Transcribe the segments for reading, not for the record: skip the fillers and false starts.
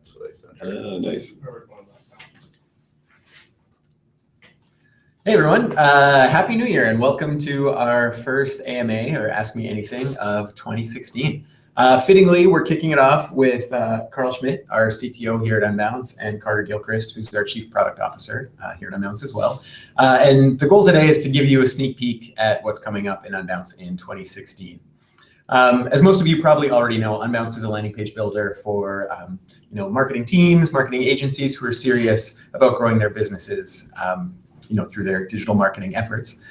That's what I sent her. Nice. Hey everyone, Happy New Year and welcome to our first AMA or Ask Me Anything of 2016. Fittingly, we're kicking it off with Carl Schmidt, our CTO here at Unbounce, and Carter Gilchrist, who's our Chief Product Officer here at Unbounce as well. And the goal today is to give you a sneak peek at what's coming up in Unbounce in 2016. As most of you probably already know, Unbounce is a landing page builder for marketing teams, marketing agencies who are serious about growing their businesses through their digital marketing efforts.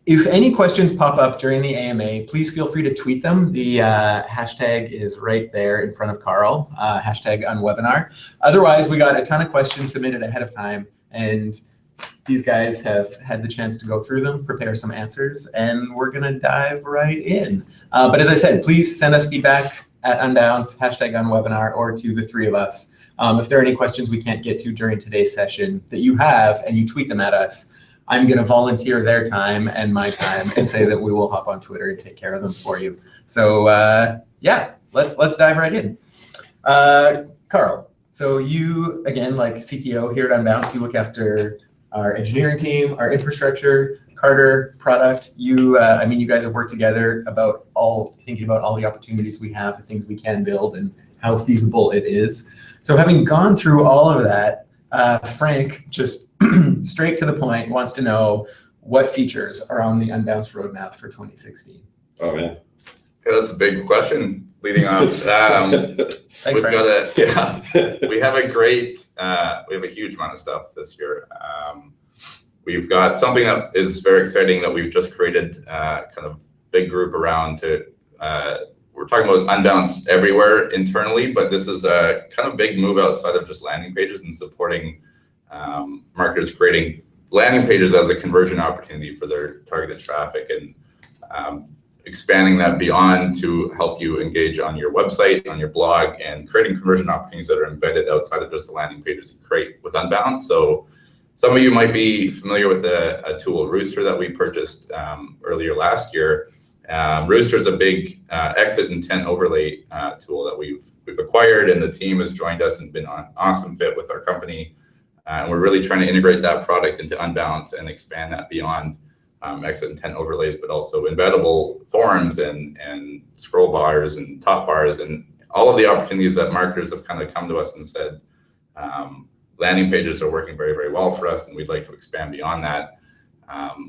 If any questions pop up during the AMA, please feel free to tweet them. The hashtag is right there in front of Carl, hashtag #unwebinar. Otherwise, we got a ton of questions submitted ahead of time, and these guys have had the chance to go through them, prepare some answers, and we're gonna dive right in. But as I said, please send us feedback at Unbounce, hashtag #unwebinar, or to the three of us. If there are any questions we can't get to during today's session that you have and you tweet them at us, I'm going to volunteer their time and my time and say that we will hop on Twitter and take care of them for you. So yeah, let's dive right in. Carl, so you, again, like CTO here at Unbounce, you look after our engineering team, our infrastructure. Carter, product. You guys have worked together thinking about all the opportunities we have, the things we can build, and how feasible it is. So having gone through all of that, Frank, just straight to the point, wants to know what features are on the Unbounce roadmap for 2016. Oh man, yeah, that's a big question. Leading off, Thanks, Frank. we have a huge amount of stuff this year. We've got something that is very exciting that we've just created, kind of big group around to. We're talking about Unbounce everywhere internally, but this is a kind of big move outside of just landing pages and supporting marketers creating landing pages as a conversion opportunity for their targeted traffic, and expanding that beyond to help you engage on your website, on your blog, and creating conversion opportunities that are embedded outside of just the landing pages you create with Unbounce. So some of you might be familiar with a tool, Rooster, that we purchased earlier last year. Rooster is a big exit intent overlay tool that we've acquired, and the team has joined us and been an awesome fit with our company. And we're really trying to integrate that product into Unbounce and expand that beyond exit intent overlays, but also embeddable forms and scroll bars and top bars and all of the opportunities that marketers have kind of come to us and said, landing pages are working very, very well for us, and we'd like to expand beyond that.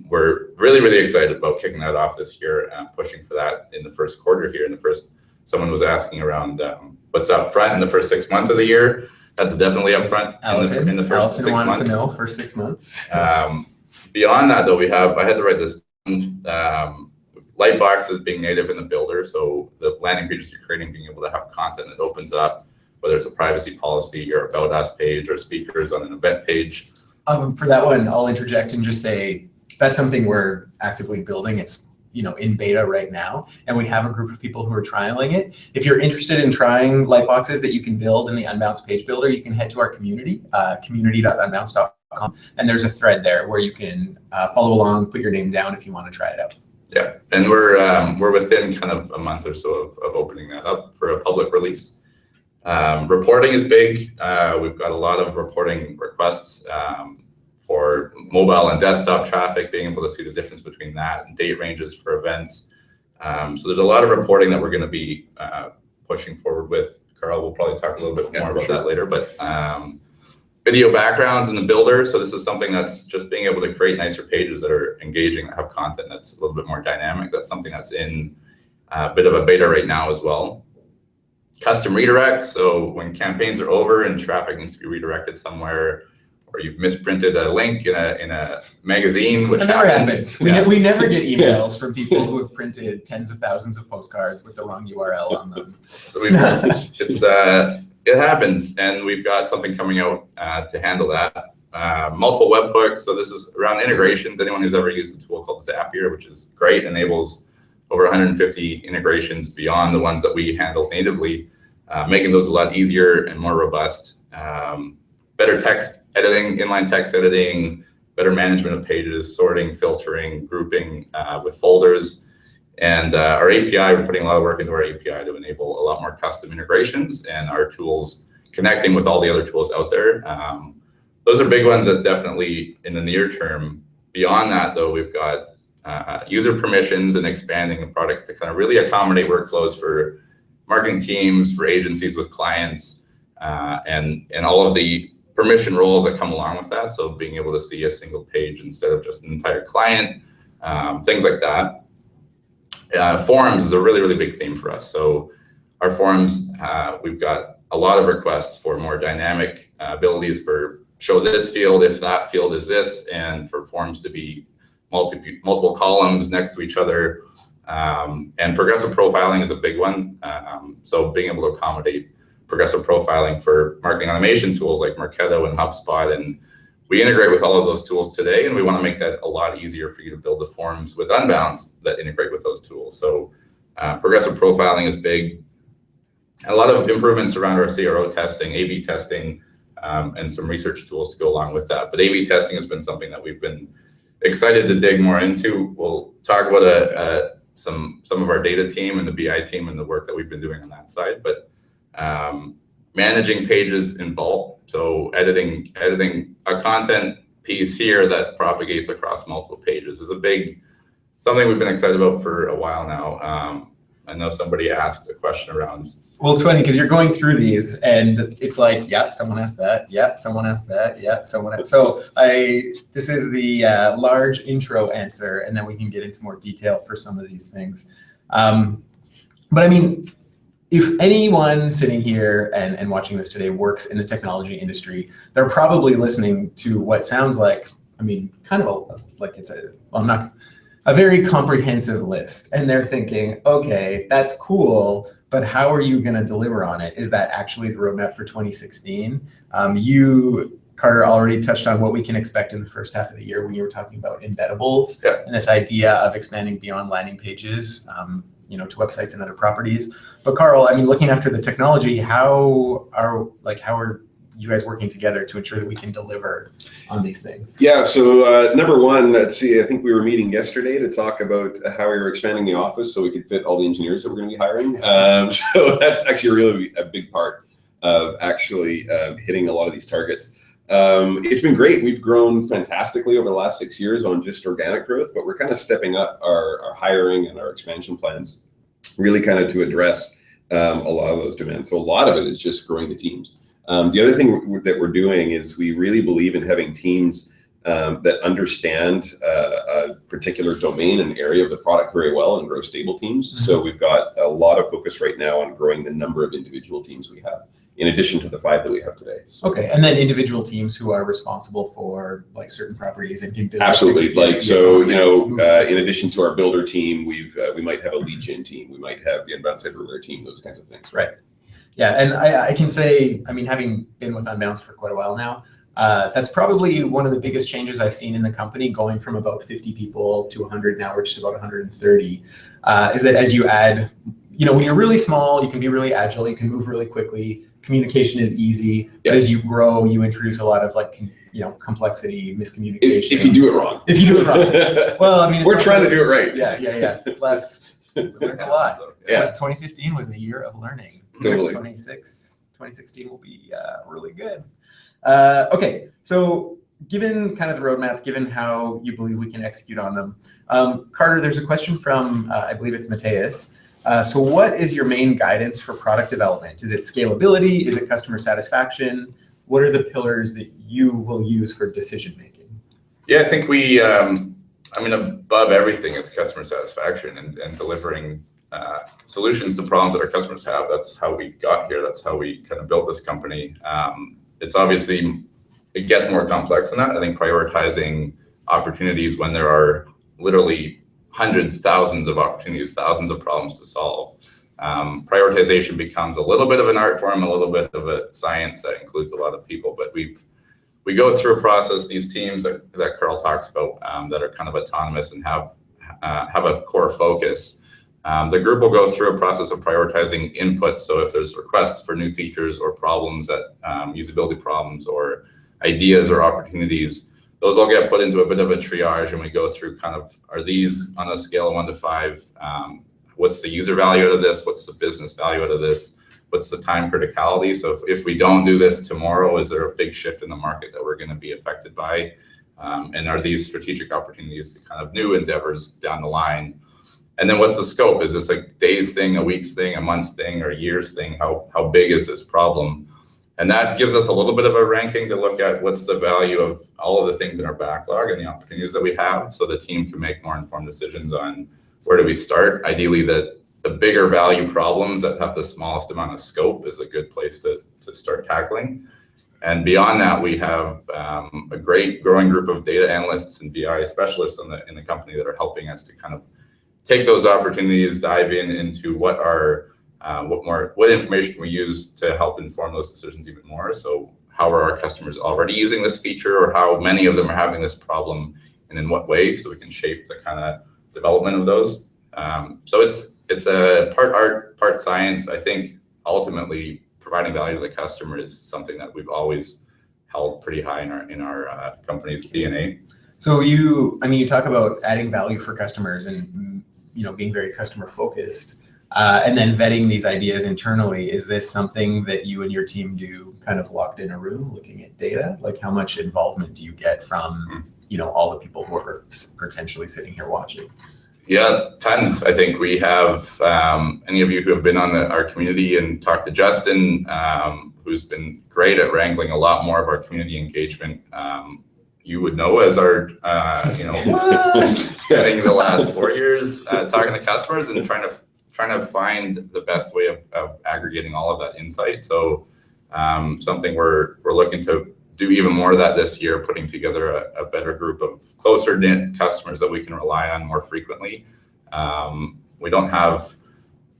We're really, really excited about kicking that off this year and pushing for that in the first quarter here. Someone was asking around what's up front in the first 6 months of the year. That's definitely up front in the first 6 months. Wanted to know for 6 months. Beyond that, though, I had to write this Lightbox is being native in the builder. So the landing pages you're creating, being able to have content that opens up, whether it's a privacy policy or about us page or speakers on an event page. For that one, I'll interject and just say that's something we're actively building. It's in beta right now, and we have a group of people who are trialing it. If you're interested in trying lightboxes that you can build in the Unbounce page builder, you can head to our community, community.unbounce.com, and there's a thread there where you can follow along, put your name down if you want to try it out. Yeah, and we're within kind of a month or so of opening that up for a public release. Reporting is big. We've got a lot of reporting requests for mobile and desktop traffic, being able to see the difference between that and date ranges for events. So there's a lot of reporting that we're going to be pushing forward with. Carl will probably talk a little bit more about that later, but video backgrounds in the builder. So this is something that's just being able to create nicer pages that are engaging, that have content that's a little bit more dynamic. That's something that's in a bit of a beta right now as well. Custom redirect. So when campaigns are over and traffic needs to be redirected somewhere, or you've misprinted a link in a magazine, which happens. We never get emails from people who have printed tens of thousands of postcards with the wrong URL on them. So it happens, and we've got something coming out to handle that. Multiple webhooks. So this is around integrations. Anyone who's ever used a tool called Zapier, which is great, enables over 150 integrations beyond the ones that we handle natively, making those a lot easier and more robust. Better text editing, inline text editing, better management of pages, sorting, filtering, grouping with folders. And our API, we're putting a lot of work into our API to enable a lot more custom integrations and our tools connecting with all the other tools out there. Those are big ones that definitely in the near term. Beyond that, though, we've got user permissions and expanding the product to kind of really accommodate workflows for marketing teams, for agencies with clients, and all of the permission roles that come along with that. So being able to see a single page instead of just an entire client, things like that. Forums is a really, really big theme for us. So our forums, we've got a lot of requests for more dynamic abilities for show this field if that field is this, and for forms to be multiple columns next to each other. And progressive profiling is a big one. So being able to accommodate progressive profiling for marketing automation tools like Marketo and HubSpot. And we integrate with all of those tools today, and we want to make that a lot easier for you to build the forms with Unbounce that integrate with those tools. So progressive profiling is big. A lot of improvements around our CRO testing, A/B testing, and some research tools to go along with that. But A/B testing has been something that we've been excited to dig more into. We'll talk about some of our data team and the BI team and the work that we've been doing on that side. But managing pages in bulk, so editing a content piece here that propagates across multiple pages is something we've been excited about for a while now. I know somebody asked a question around. Well, it's funny because you're going through these and it's like, yeah, someone asked that. Yeah, someone asked that. Yeah, someone asked. So this is the large intro answer, and then we can get into more detail for some of these things. But I mean, if anyone sitting here and watching this today works in the technology industry, they're probably listening to what sounds like, I mean, kind of a very comprehensive list. And they're thinking, okay, that's cool, but how are you going to deliver on it? Is that actually the roadmap for 2016? You, Carter, already touched on what we can expect in the first half of the year when you were talking about embeddables and this idea of expanding beyond landing pages, to websites and other properties. But Carl, I mean, looking after the technology, how are you guys working together to ensure that we can deliver on these things? Yeah, so number one, let's see, I think we were meeting yesterday to talk about how we were expanding the office so we could fit all the engineers that we're going to be hiring. So that's actually really a big part of actually hitting a lot of these targets. It's been great. We've grown fantastically over the last 6 years on just organic growth, but we're kind of stepping up our hiring and our expansion plans really kind of to address a lot of those demands. So a lot of it is just growing the teams. The other thing that we're doing is we really believe in having teams that understand a particular domain and area of the product very well and grow stable teams. Mm-hmm. So we've got a lot of focus right now on growing the number of individual teams we have, in addition to the 5 that we have today. So. Okay, and then individual teams who are responsible for like certain properties and can build. Absolutely, like so, in addition to our builder team, we might have a lead gen team, we might have the Unbounce everywhere team, those kinds of things. Right. Yeah, and I can say, I mean, having been with Unbounce for quite a while now, that's probably one of the biggest changes I've seen in the company, going from about 50 people to 100 now, we're just about 130, is that as you add, when you're really small, you can be really agile, you can move really quickly, communication is easy, but as you grow, you introduce a lot of complexity, miscommunication. If you do it wrong. If you do it wrong. Well, I mean, we're trying to do it right. Yeah. We learned a lot. Yeah. 2015 was a year of learning. Totally. 2016 will be really good. Okay, so given kind of the roadmap, given how you believe we can execute on them, Carter, there's a question from, I believe it's Mateus. So what is your main guidance for product development? Is it scalability? Is it customer satisfaction? What are the pillars that you will use for decision making? Yeah, I think we, above everything, it's customer satisfaction and delivering solutions to problems that our customers have. That's how we got here. That's how we kind of built this company. It's obviously, it gets more complex than that. I think prioritizing opportunities when there are literally hundreds, thousands of opportunities, thousands of problems to solve. Prioritization becomes a little bit of an art form, a little bit of a science that includes a lot of people, but we go through a process, these teams that Carl talks about, that are kind of autonomous and have a core focus. The group will go through a process of prioritizing inputs. So if there's requests for new features or problems that usability problems or ideas or opportunities, those all get put into a bit of a triage, and we go through kind of, are these on a scale of 1 to 5? What's the user value out of this? What's the business value out of this? What's the time criticality? So if we don't do this tomorrow, is there a big shift in the market that we're going to be affected by? And are these strategic opportunities to kind of new endeavors down the line? And then what's the scope? Is this a days thing, a week's thing, a month's thing, or a year's thing? How big is this problem? And that gives us a little bit of a ranking to look at what's the value of all of the things in our backlog and the opportunities that we have, so the team can make more informed decisions on where do we start. Ideally, the bigger value problems that have the smallest amount of scope is a good place to start tackling. And beyond that, we have a great growing group of data analysts and BI specialists in the company that are helping us to kind of take those opportunities, dive into what information can we use to help inform those decisions even more. So how are our customers already using this feature, or how many of them are having this problem, and in what way, so we can shape the kind of development of those. So it's a part art, part science. I think ultimately providing value to the customer is something that we've always held pretty high in our company's DNA. So you talk about adding value for customers and being very customer focused, and then vetting these ideas internally. Is this something that you and your team do kind of locked in a room looking at data? Like, how much involvement do you get from all the people who are potentially sitting here watching? Yeah, tons. I think we have, any of you who have been on our community and talked to Justin, who's been great at wrangling a lot more of our community engagement. You would know, as our, spending the last 4 years talking to customers and trying to find the best way of aggregating all of that insight. So something we're looking to do even more of that this year, putting together a better group of closer knit customers that we can rely on more frequently. We don't have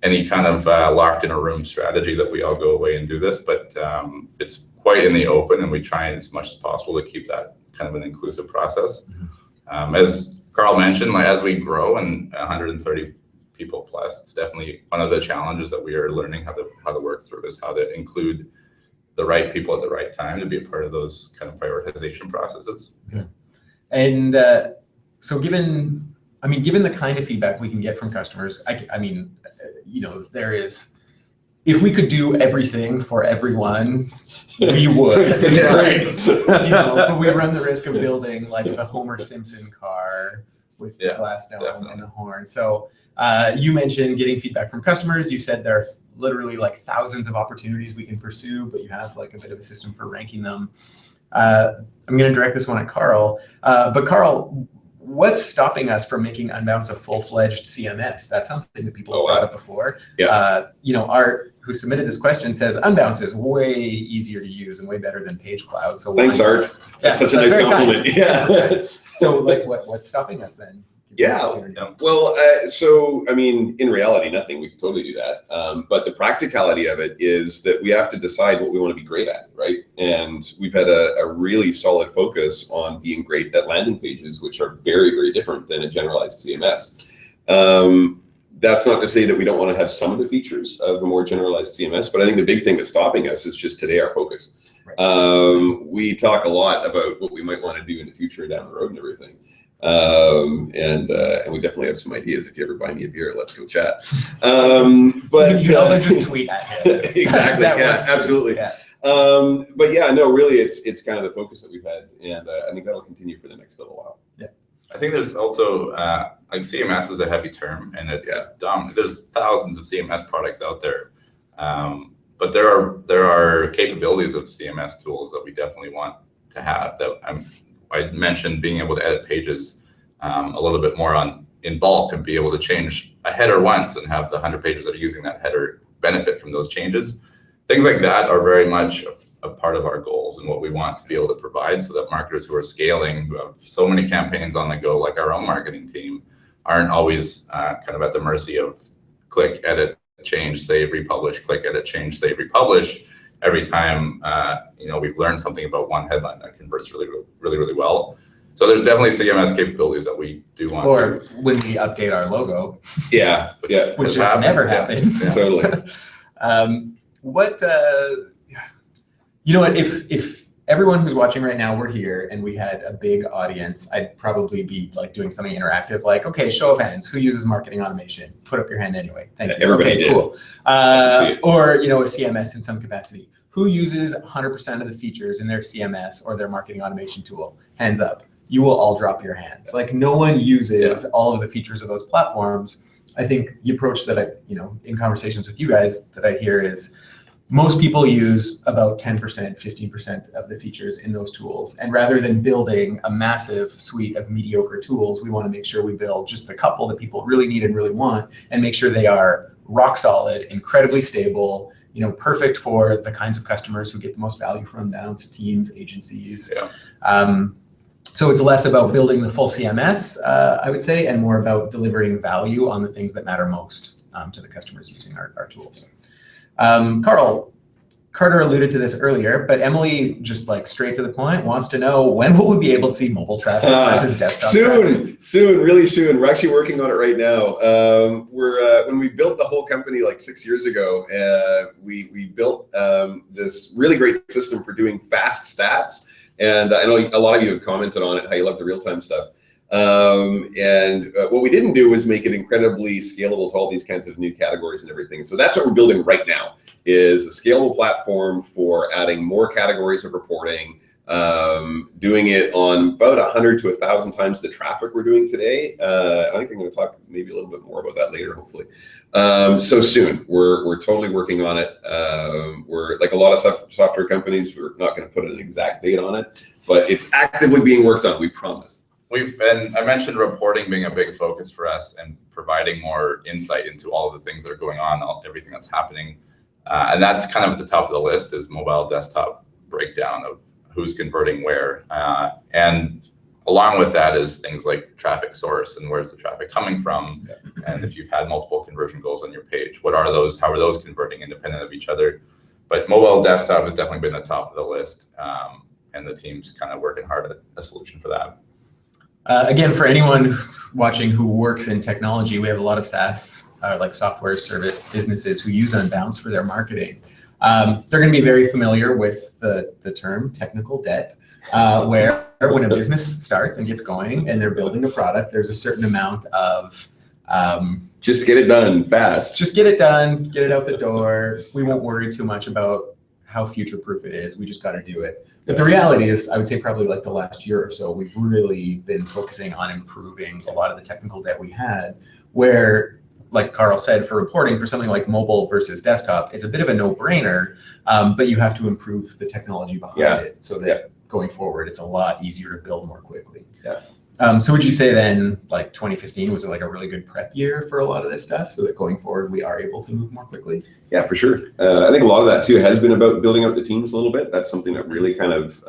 any kind of locked in a room strategy that we all go away and do this, but it's quite in the open, and we try as much as possible to keep that kind of an inclusive process. As Carl mentioned, as we grow and 130 people plus, it's definitely one of the challenges that we are learning how to work through, is how to include the right people at the right time to be a part of those kind of prioritization processes. Yeah. And so given the kind of feedback we can get from customers, there is, if we could do everything for everyone, we would. But we run the risk of building like the Homer Simpson car with the glass dome and a horn. So you mentioned getting feedback from customers. You said there are literally like thousands of opportunities we can pursue, but you have like a bit of a system for ranking them. I'm going to direct this one at Carl. But Carl, what's stopping us from making Unbounce a full-fledged CMS? That's something that people have brought up before. Yeah. Art, who submitted this question, says Unbounce is way easier to use and way better than Page Cloud. So thanks, Art. That's such a nice compliment. Yeah. So what's stopping us then? Yeah. Well, in reality, nothing. We can totally do that. But the practicality of it is that we have to decide what we want to be great at, right? And we've had a really solid focus on being great at landing pages, which are very, very different than a generalized CMS. That's not to say that we don't want to have some of the features of a more generalized CMS, but I think the big thing that's stopping us is just today our focus. Right. We talk a lot about what we might want to do in the future down the road and everything. And we definitely have some ideas. If you ever buy me a beer, let's go chat. But you can also just tweet at him. Exactly. Yeah, absolutely. Yeah. But yeah, no, really, it's kind of the focus that we've had, and I think that'll continue for the next little while. Yeah. I think there's also like CMS is a heavy term, and it's dumb. There's thousands of CMS products out there, but there are capabilities of CMS tools that we definitely want to have. I mentioned being able to edit pages a little bit more in bulk, and be able to change a header once and have the 100 pages that are using that header benefit from those changes. Things like that are very much a part of our goals and what we want to be able to provide, so that marketers who are scaling, who have so many campaigns on the go, like our own marketing team, aren't always kind of at the mercy of click, edit, change, save, republish, click, edit, change, save, republish. Every time we've learned something about one headline that converts really, really, really well. So there's definitely CMS capabilities that we do want. Or when we update our logo. Yeah, which has never happened. Yeah. Totally. If everyone who's watching right now, we're here and we had a big audience. I'd probably be like doing something interactive, like, okay, show of hands, who uses marketing automation? Put up your hand anyway. Thank you. Everybody okay, did. Cool. Or, a CMS in some capacity. Who uses 100% of the features in their CMS or their marketing automation tool? Hands up. You will all drop your hands. Like, no one uses all of the features of those platforms. I think the approach that I, in conversations with you guys that I hear is most people use about 10%, 15% of the features in those tools. And rather than building a massive suite of mediocre tools, we want to make sure we build just the couple that people really need and really want, and make sure they are rock solid, incredibly stable, perfect for the kinds of customers who get the most value from Unbounce, teams, agencies. So it's less about building the full CMS, I would say, and more about delivering value on the things that matter most to the customers using our tools. Carter alluded to this earlier, but Emily, just like straight to the point, wants to know, when will we be able to see mobile traffic versus desktop traffic? Soon, really soon. We're actually working on it right now. When we built the whole company like 6 years ago, we built this really great system for doing fast stats. And I know a lot of you have commented on it, how you love the real-time stuff. And what we didn't do was make it incredibly scalable to all these kinds of new categories and everything. So that's what we're building right now, is a scalable platform for adding more categories of reporting, doing it on about 100 to 1,000 times the traffic we're doing today. I think I'm going to talk maybe a little bit more about that later, hopefully. So soon, we're totally working on it. We're like a lot of software companies, we're not going to put an exact date on it, but it's actively being worked on, we promise. And I mentioned reporting being a big focus for us and providing more insight into all of the things that are going on, everything that's happening. And that's kind of at the top of the list, is mobile desktop breakdown of who's converting where. And along with that is things like traffic source and where's the traffic coming from. And if you've had multiple conversion goals on your page, what are those? How are those converting independent of each other? But mobile desktop has definitely been the top of the list. And the team's kind of working hard at a solution for that. Again, for anyone watching who works in technology, we have a lot of SaaS, like software service businesses who use Unbounce for their marketing. They're going to be very familiar with the term technical debt, where when a business starts and gets going and they're building a product, there's a certain amount of just get it done fast. Just get it done, get it out the door. We won't worry too much about how future-proof it is. We just got to do it. But the reality is, I would say probably like the last year or so, we've really been focusing on improving a lot of the technical debt we had, where, like Carl said, for reporting, for something like mobile versus desktop, it's a bit of a no-brainer, but you have to improve the technology behind it so that going forward, it's a lot easier to build more quickly. So would you say then, like 2015 was like a really good prep year for a lot of this stuff, so that going forward we are able to move more quickly? Yeah, for sure. I think a lot of that too has been about building out the teams a little bit. That's something that really kind of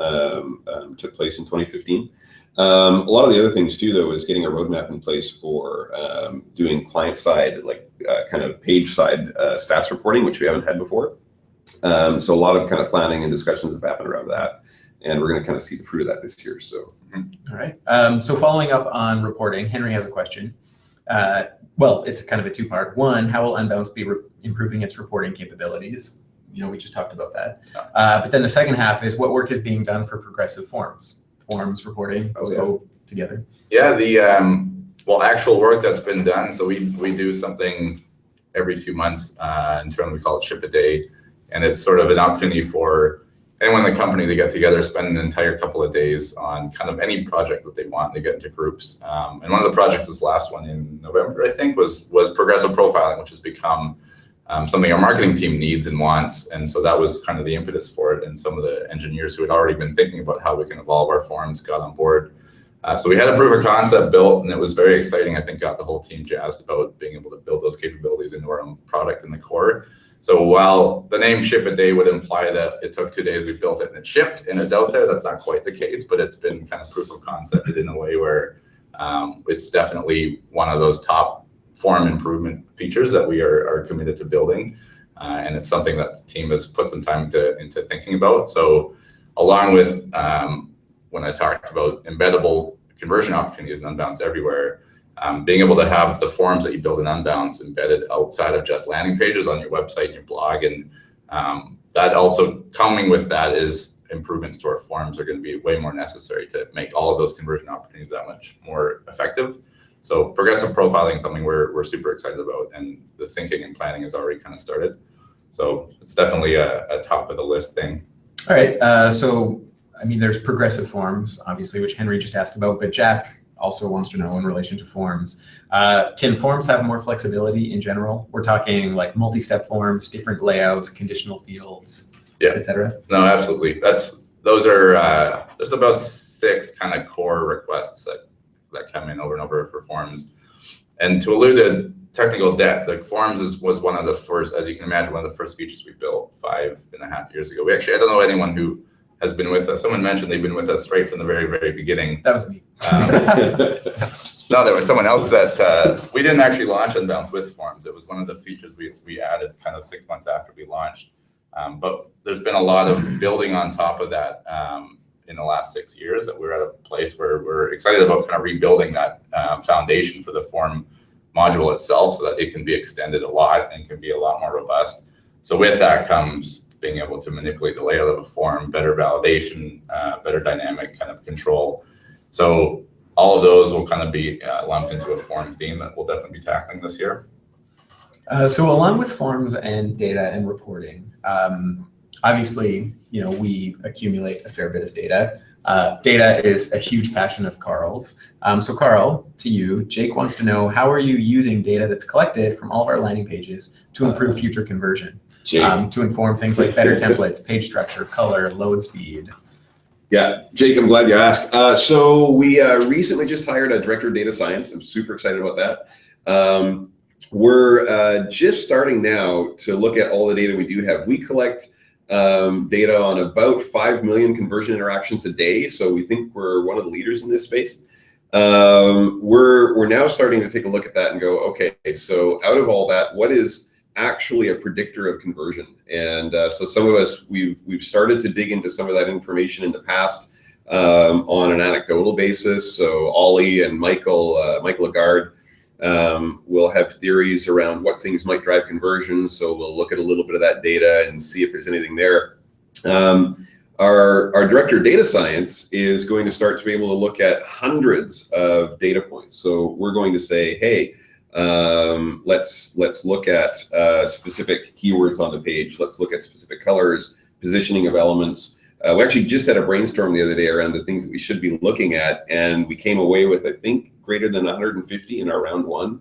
took place in 2015. A lot of the other things too, though, is getting a roadmap in place for doing client-side, like kind of page-side stats reporting, which we haven't had before. So a lot of kind of planning and discussions have happened around that, and we're going to kind of see the fruit of that this year. So. All right. So following up on reporting, Henry has a question. Well, it's kind of a two-part. One, how will Unbounce be improving its reporting capabilities? We just talked about that. But then the second half is, what work is being done for progressive forms? Forms reporting go together. Yeah, the actual work that's been done. So we do something every few months. Internally, we call it Ship a Day, and it's sort of an opportunity for anyone in the company to get together, spend an entire couple of days on kind of any project that they want. They get into groups. And one of the projects, this last one in November, I think, was progressive profiling, which has become something our marketing team needs and wants. And so that was kind of the impetus for it. And some of the engineers who had already been thinking about how we can evolve our forms got on board. So we had a proof of concept built, and it was very exciting. I think got the whole team jazzed about being able to build those capabilities into our own product in the core. So while the name Ship a Day would imply that it took 2 days, we built it and it shipped and it's out there, that's not quite the case, but it's been kind of proof of concept in a way where it's definitely one of those top form improvement features that we are committed to building. And it's something that the team has put some time into thinking about. So along with when I talked about embeddable conversion opportunities in Unbounce everywhere, being able to have the forms that you build in Unbounce embedded outside of just landing pages on your website and your blog. And that also coming with that is improvements to our forms are going to be way more necessary to make all of those conversion opportunities that much more effective. So progressive profiling is something we're super excited about, and the thinking and planning has already kind of started. So it's definitely a top of the list thing. All right. So, I mean, there's progressive forms, obviously, which Henry just asked about, but Jack also wants to know in relation to forms. Can forms have more flexibility in general? We're talking like multi-step forms, different layouts, conditional fields, etc. No, absolutely. Those are there's about 6 kind of core requests that come in over and over for forms. And to allude to technical debt, like forms was one of the first, as you can imagine, one of the first features we built 5.5 years ago. I don't know anyone who has been with us. Someone mentioned they've been with us right from the very, very beginning. That was me. No, there was someone else that we didn't actually launch Unbounce with forms. It was one of the features we added kind of 6 months after we launched. But there's been a lot of building on top of that in the last 6 years, that we're at a place where we're excited about kind of rebuilding that foundation for the form module itself, so that it can be extended a lot and can be a lot more robust. So with that comes being able to manipulate the layout of a form, better validation, better dynamic kind of control. So all of those will kind of be lumped into a form theme that we'll definitely be tackling this year. So along with forms and data and reporting, obviously, we accumulate a fair bit of data. Data is a huge passion of Carl's. So Carl, to you, Jake wants to know, how are you using data that's collected from all of our landing pages to improve future conversion? To inform things like better templates, page structure, color, load speed. Yeah, Jake, I'm glad you asked. So we recently just hired a director of data science. I'm super excited about that. We're just starting now to look at all the data we do have. We collect data on about 5 million conversion interactions a day. So we think we're one of the leaders in this space. We're now starting to take a look at that and go, okay, so out of all that, what is actually a predictor of conversion? And so some of us, we've started to dig into some of that information in the past on an anecdotal basis. So Ollie and Michael Lagarde will have theories around what things might drive conversion. So we'll look at a little bit of that data and see if there's anything there. Our director of data science is going to start to be able to look at hundreds of data points. So we're going to say, hey, let's look at specific keywords on the page. Let's look at specific colors, positioning of elements. We actually just had a brainstorm the other day around the things that we should be looking at, and we came away with, I think, greater than 150 in our round 1.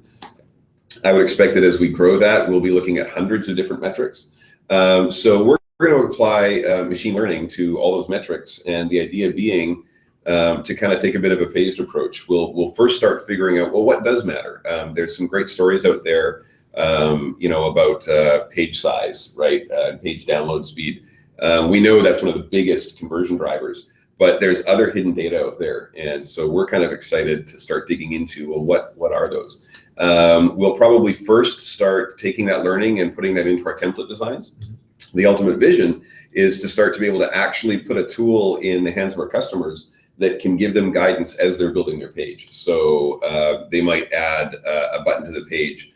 I would expect that as we grow that, we'll be looking at hundreds of different metrics. So we're going to apply machine learning to all those metrics, and the idea being to kind of take a bit of a phased approach. We'll first start figuring out, well, what does matter? There's some great stories out there, about page size, right? Page download speed. We know that's one of the biggest conversion drivers, but there's other hidden data out there. And so we're kind of excited to start digging into, well, what are those? We'll probably first start taking that learning and putting that into our template designs. The ultimate vision is to start to be able to actually put a tool in the hands of our customers that can give them guidance as they're building their page. So they might add a button to the page,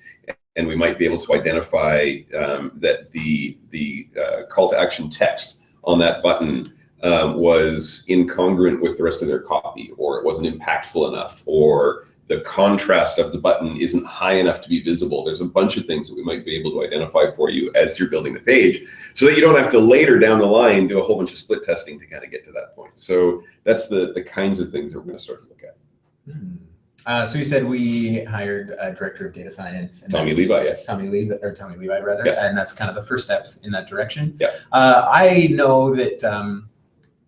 and we might be able to identify that the call to action text on that button was incongruent with the rest of their copy, or it wasn't impactful enough, or the contrast of the button isn't high enough to be visible. There's a bunch of things that we might be able to identify for you as you're building the page, so that you don't have to later down the line do a whole bunch of split testing to kind of get to that point. So that's the kinds of things that we're going to start to look at. So you said we hired a director of data science. And Tommy Levi, yes. Tommy Levi, rather. Yeah. And that's kind of the first steps in that direction. Yeah. I know that,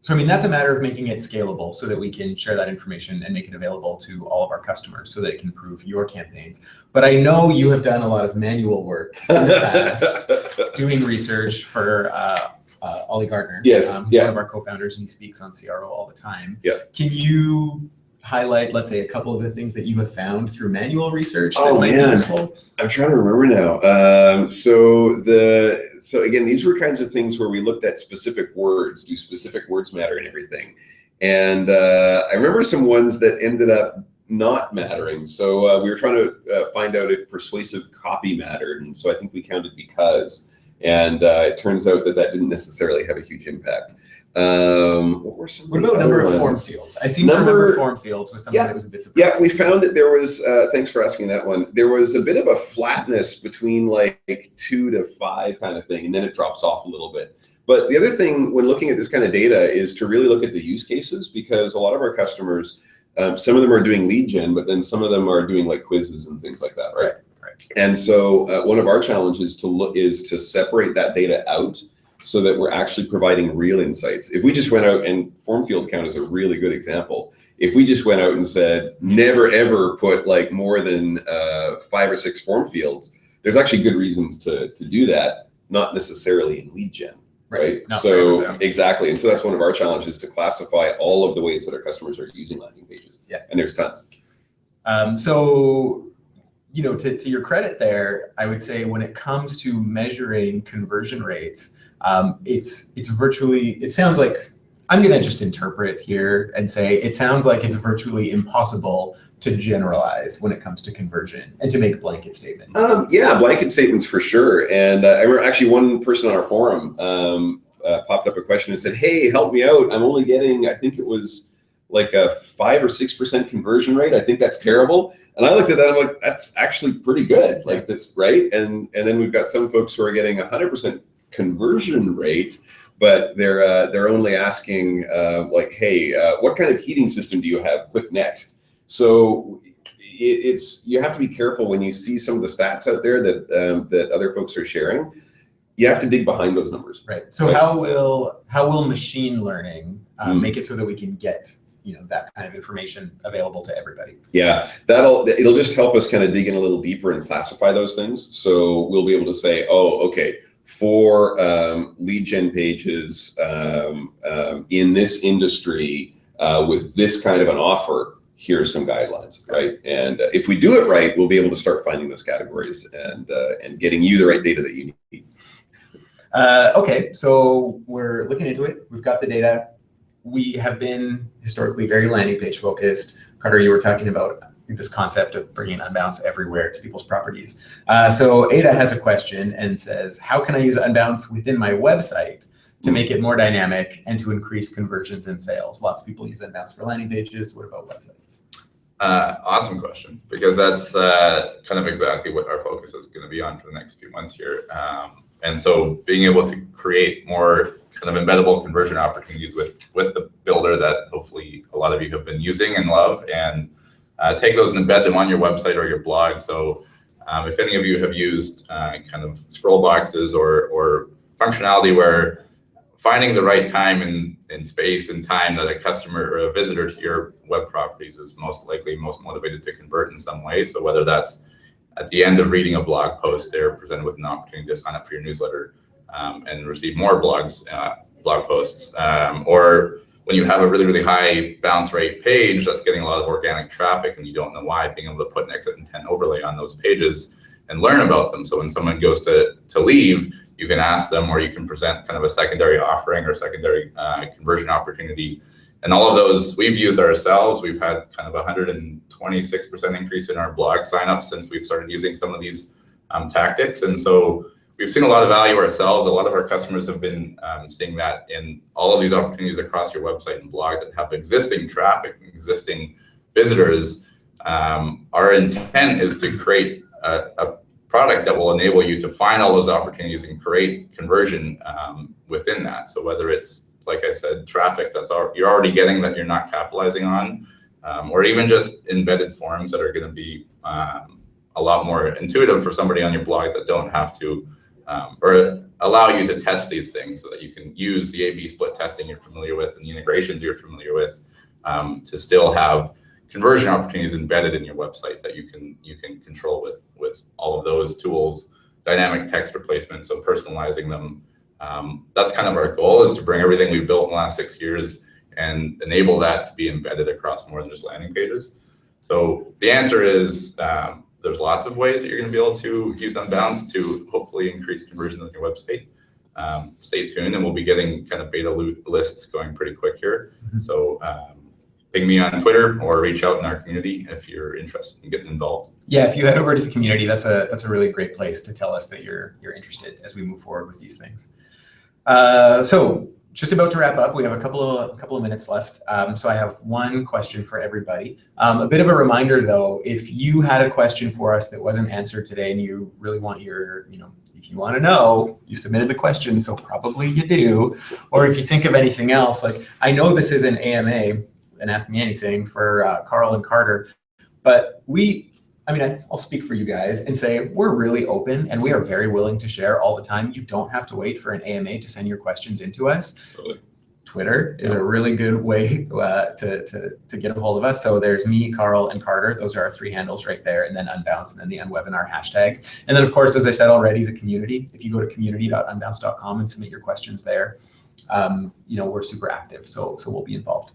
so I mean, that's a matter of making it scalable so that we can share that information and make it available to all of our customers so that it can improve your campaigns. But I know you have done a lot of manual work in the past, doing research for Ollie Gardner. Yes. Who's one of our co-founders, and he speaks on CRO all the time. Yeah. Can you highlight, let's say, a couple of the things that you have found through manual research that Oh, might be man. useful? I'm trying to remember now. So again, these were kinds of things where we looked at specific words. Do specific words matter and everything? And I remember some ones that ended up not mattering. So we were trying to find out if persuasive copy mattered. And so I think we counted because. And it turns out that didn't necessarily have a huge impact. What were some? What about number of form fields? I seem to remember form fields was something that was a bit surprising. Yeah, we found that there was. Thanks for asking that one. There was a bit of a flatness between like 2 to 5 kind of thing, and then it drops off a little bit. But the other thing when looking at this kind of data is to really look at the use cases, because a lot of our customers, some of them are doing lead gen, but then some of them are doing like quizzes and things like that, right? Right. And so one of our challenges is to separate that data out so that we're actually providing real insights. If we just went out, and form field count is a really good example. If we just went out and said, never ever put like more than 5 or 6 form fields, there's actually good reasons to do that, not necessarily in lead gen. Right. So exactly. And so that's one of our challenges, to classify all of the ways that our customers are using landing pages. Yeah. And there's tons. So, you know, to your credit there, I would say when it comes to measuring conversion rates, it's virtually, it sounds like, I'm going to just interpret here and say, it sounds like it's virtually impossible to generalize when it comes to conversion and to make blanket statements. Yeah, blanket statements for sure. And I remember actually one person on our forum popped up a question and said, hey, help me out. I'm only getting, I think it was like a 5 or 6% conversion rate. I think that's terrible. And I looked at that, I'm like, that's actually pretty good. Like that's right. And then we've got some folks who are getting 100% conversion rate, but they're only asking like, hey, what kind of heating system do you have? Click next. So you have to be careful when you see some of the stats out there that other folks are sharing. You have to dig behind those numbers. Right. So how will machine learning make it so that we can get that kind of information available to everybody? Yeah, it'll just help us kind of dig in a little deeper and classify those things. So we'll be able to say, oh, okay, for lead gen pages in this industry with this kind of an offer, here's some guidelines, right? And if we do it right, we'll be able to start finding those categories and getting you the right data that you need. Okay, so we're looking into it. We've got the data. We have been historically very landing page focused. Carter, you were talking about this concept of bringing Unbounce everywhere to people's properties. So Ada has a question and says, how can I use Unbounce within my website to make it more dynamic and to increase conversions and sales? Lots of people use Unbounce for landing pages. What about websites? Awesome question, because that's kind of exactly what our focus is going to be on for the next few months here. And so being able to create more kind of embeddable conversion opportunities with the builder that hopefully a lot of you have been using and love, and take those and embed them on your website or your blog. So if any of you have used kind of scroll boxes or functionality where finding the right time and space and time that a customer or a visitor to your web properties is most motivated to convert in some way. So whether that's at the end of reading a blog post, they're presented with an opportunity to sign up for your newsletter and receive more blog posts, or when you have a really, really high bounce rate page that's getting a lot of organic traffic and you don't know why, being able to put an exit intent overlay on those pages and learn about them. So when someone goes to leave, you can ask them, or you can present kind of a secondary offering or secondary conversion opportunity. And all of those we've used ourselves. We've had kind of 126% increase in our blog signups since we've started using some of these tactics. And so we've seen a lot of value ourselves. A lot of our customers have been seeing that in all of these opportunities across your website and blog that have existing traffic, existing visitors. Our intent is to create a product that will enable you to find all those opportunities and create conversion within that. So whether it's, like I said, traffic you're already getting that you're not capitalizing on, or even just embedded forms that are going to be a lot more intuitive for somebody on your blog that don't have to, or allow you to test these things so that you can use the A/B split testing you're familiar with and the integrations you're familiar with to still have conversion opportunities embedded in your website that you can control with all of those tools, dynamic text replacement, so personalizing them. That's kind of our goal, is to bring everything we've built in the last 6 years and enable that to be embedded across more than just landing pages. So the answer is there's lots of ways that you're going to be able to use Unbounce to hopefully increase conversion on your website. Stay tuned, and we'll be getting kind of beta lists going pretty quick here. So ping me on Twitter or reach out in our community if you're interested in getting involved. Yeah, if you head over to the community, that's a really great place to tell us that you're interested as we move forward with these things. So just about to wrap up. We have a couple of minutes left. So I have one question for everybody. A bit of a reminder though, if you had a question for us that wasn't answered today and you really want if you want to know, you submitted the question, so probably you do. Or if you think of anything else, like I know this is an AMA and Ask Me Anything for Carl and Carter, but I'll speak for you guys and say we're really open and we are very willing to share all the time. You don't have to wait for an AMA to send your questions into us. Totally. Twitter is a really good way to get a hold of us. So there's me, Carl, and Carter. Those are our 3 handles right there, and then Unbounce, and then the Unwebinar hashtag. And then, of course, as I said already, the community. If you go to community.unbounce.com and submit your questions there, we're super active, so we'll be involved.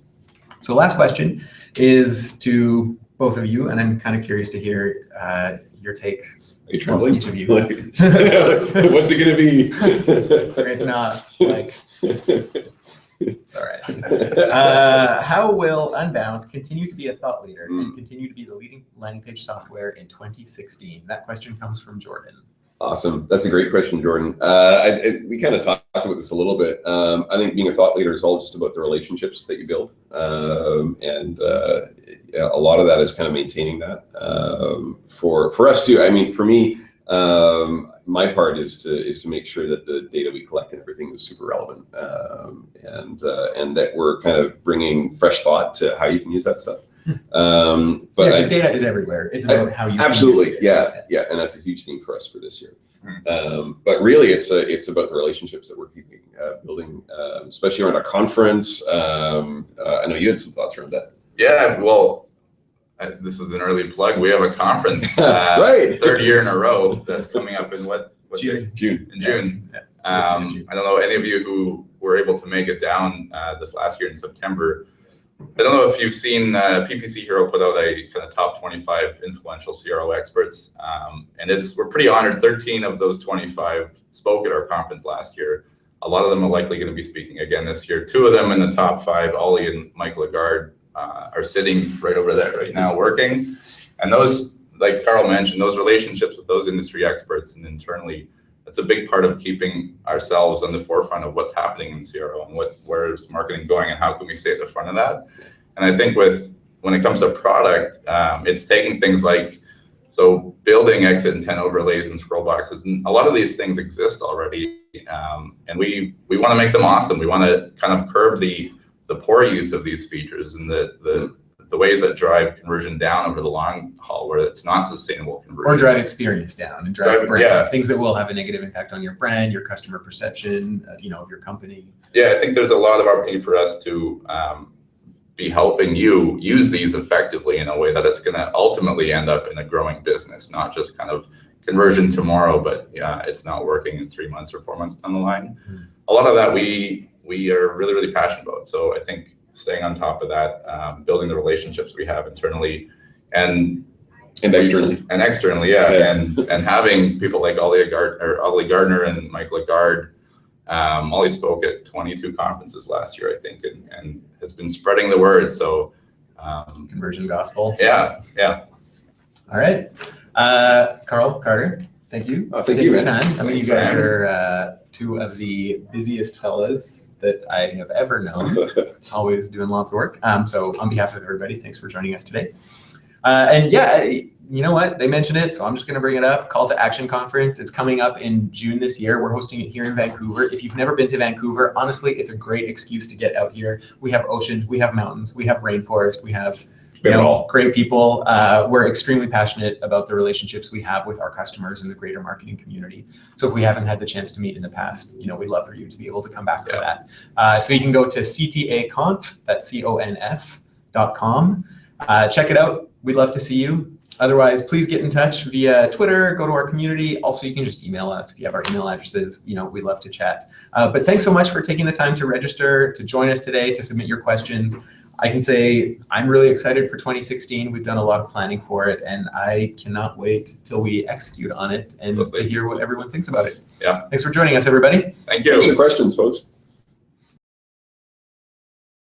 So last question is to both of you, and I'm kind of curious to hear your take. Are you trembling? Each of you. What's it going to be? It's okay. It's not like. It's all right. How will Unbounce continue to be a thought leader and continue to be the leading landing page software in 2016? That question comes from Jordan. Awesome. That's a great question, Jordan. We kind of talked about this a little bit. I think being a thought leader is all just about the relationships that you build. And a lot of that is kind of maintaining that. For us too, I mean, for me, my part is to make sure that the data we collect and everything is super relevant, and that we're kind of bringing fresh thought to how you can use that stuff. But because data is everywhere. It's about how you absolutely, can use yeah, and that's a huge theme for us for this year. But really, it's about the relationships that we're keeping building, especially around a conference. I know you had some thoughts around that. Yeah, well, this is an early plug. We have a conference, right, 3rd year in a row that's coming up in what June. In June. Yeah. I don't know any of you who were able to make it down this last year in September. I don't know if you've seen PPC Hero put out a kind of top 25 influential CRO experts, and we're pretty honored. 13 of those 25 spoke at our conference last year. A lot of them are likely going to be speaking again this year. 2 of them in the top 5, Ollie and Michael Lagarde, are sitting right over there right now working. And those, like Carl mentioned, those relationships with those industry experts and internally, that's a big part of keeping ourselves on the forefront of what's happening in CRO and where's marketing going and how can we stay at the front of that. And I think when it comes to product, it's taking things like, so building exit intent overlays and scroll boxes, and a lot of these things exist already, and we want to make them awesome. We want to kind of curb the poor use of these features and the ways that drive conversion down over the long haul, where it's not sustainable conversion. Or drive experience down and drive brand, yeah, things that will have a negative impact on your brand, your customer perception, of your company. Yeah, I think there's a lot of opportunity for us to be helping you use these effectively in a way that it's going to ultimately end up in a growing business, not just kind of conversion tomorrow, but it's not working in 3 months or 4 months down the line. A lot of that we are really, really passionate about. So I think staying on top of that, building the relationships we have internally and externally, yeah. And having people like Ollie Gardner and Michael Lagarde. Ollie spoke at 22 conferences last year, I think, and has been spreading the word. So conversion gospel. Yeah. All right, Carl, Carter, thank you. Oh, thank you, for taking the time. I mean, you guys are 2 of the busiest fellas that I have ever known, always doing lots of work. So on behalf of everybody, thanks for joining us today. And yeah, you know what? They mentioned it, so I'm just going to bring it up. Call to Action Conference. It's coming up in June this year. We're hosting it here in Vancouver. If you've never been to Vancouver, honestly, it's a great excuse to get out here. We have ocean, we have mountains, we have rainforest, we have great people. We're extremely passionate about the relationships we have with our customers and the greater marketing community. So if we haven't had the chance to meet in the past, we'd love for you to be able to come back for that. So you can go to CTAconf, that's CONF.com. Check it out. We'd love to see you. Otherwise, please get in touch via Twitter, go to our community. Also, you can just email us if you have our email addresses. We'd love to chat. But thanks so much for taking the time to register, to join us today, to submit your questions. I can say I'm really excited for 2016. We've done a lot of planning for it, and I cannot wait till we execute on it and to hear what everyone thinks about it. Yeah. Thanks for joining us, everybody. Thank you. Thanks for questions, folks.